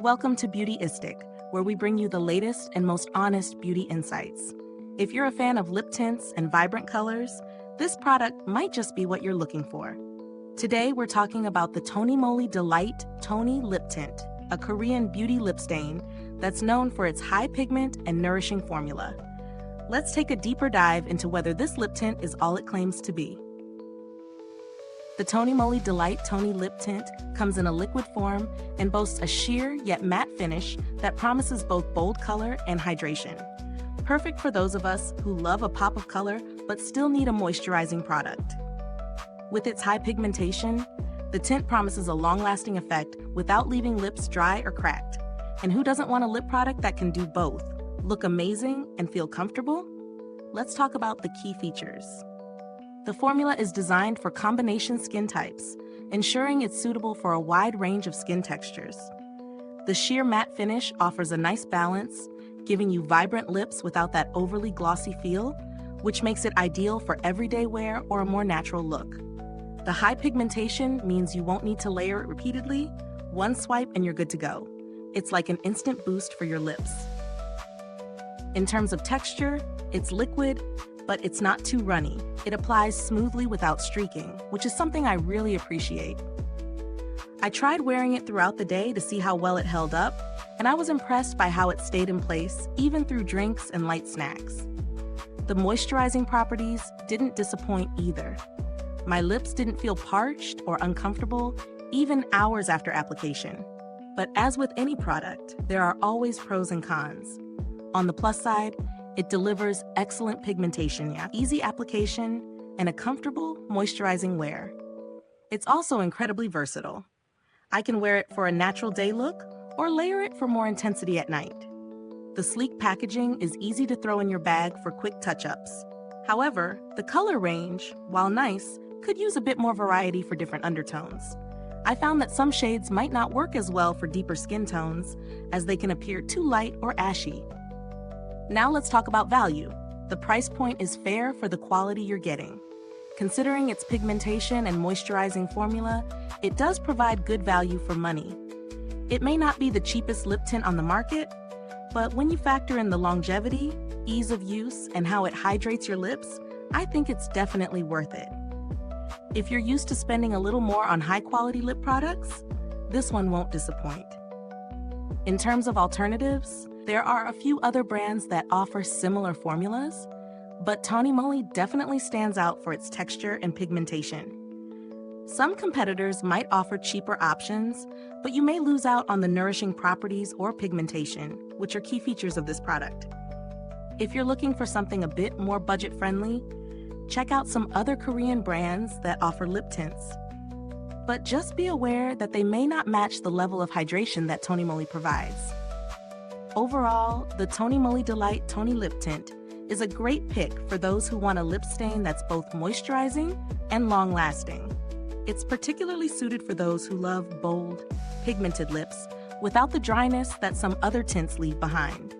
Welcome to Beautyistic, where we bring you the latest and most honest beauty insights. If you're a fan of lip tints and vibrant colors, this product might just be what you're looking for. Today, we're talking about the TONYMOLY Delight Tony Lip Tint, a Korean beauty lip stain that's known for its high pigment and nourishing formula. Let's take a deeper dive into whether this lip tint is all it claims to be. The TONYMOLY Delight Tony Lip Tint comes in a liquid form and boasts a sheer yet matte finish that promises both bold color and hydration. Perfect for those of us who love a pop of color but still need a moisturizing product. With its high pigmentation, the tint promises a long-lasting effect without leaving lips dry or cracked. And who doesn't want a lip product that can do both, look amazing and feel comfortable? Let's talk about the key features. The formula is designed for combination skin types, ensuring it's suitable for a wide range of skin textures. The sheer matte finish offers a nice balance, giving you vibrant lips without that overly glossy feel, which makes it ideal for everyday wear or a more natural look. The high pigmentation means you won't need to layer it repeatedly. One swipe and you're good to go. It's like an instant boost for your lips. In terms of texture, it's liquid, but it's not too runny. It applies smoothly without streaking, which is something I really appreciate. I tried wearing it throughout the day to see how well it held up, and I was impressed by how it stayed in place even through drinks and light snacks. The moisturizing properties didn't disappoint either. My lips didn't feel parched or uncomfortable, even hours after application. But as with any product, there are always pros and cons. On the plus side, it delivers excellent pigmentation, easy application, and a comfortable, moisturizing wear. It's also incredibly versatile. I can wear it for a natural day look or layer it for more intensity at night. The sleek packaging is easy to throw in your bag for quick touch-ups. However, the color range, while nice, could use a bit more variety for different undertones. I found that some shades might not work as well for deeper skin tones, as they can appear too light or ashy. Now let's talk about value. The price point is fair for the quality you're getting. Considering its pigmentation and moisturizing formula, it does provide good value for money. It may not be the cheapest lip tint on the market, but when you factor in the longevity, ease of use, and how it hydrates your lips, I think it's definitely worth it. If you're used to spending a little more on high-quality lip products, this one won't disappoint. In terms of alternatives, there are a few other brands that offer similar formulas, but TONYMOLY definitely stands out for its texture and pigmentation. Some competitors might offer cheaper options, but you may lose out on the nourishing properties or pigmentation, which are key features of this product. If you're looking for something a bit more budget-friendly, check out some other Korean brands that offer lip tints. But just be aware that they may not match the level of hydration that TONYMOLY provides. Overall, the TONYMOLY Delight Tony Lip Tint is a great pick for those who want a lip stain that's both moisturizing and long-lasting. It's particularly suited for those who love bold, pigmented lips without the dryness that some other tints leave behind.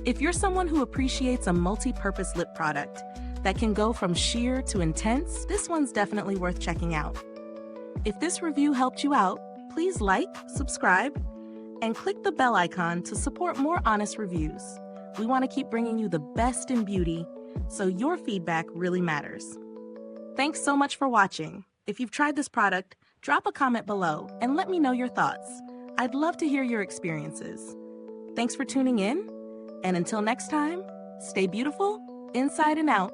If you're someone who appreciates a multi-purpose lip product that can go from sheer to intense, this one's definitely worth checking out. If this review helped you out, please like, subscribe, and click the bell icon to support more honest reviews. We want to keep bringing you the best in beauty, so your feedback really matters. Thanks so much for watching. If you've tried this product, drop a comment below and let me know your thoughts. I'd love to hear your experiences. Thanks for tuning in, and until next time, stay beautiful, inside and out.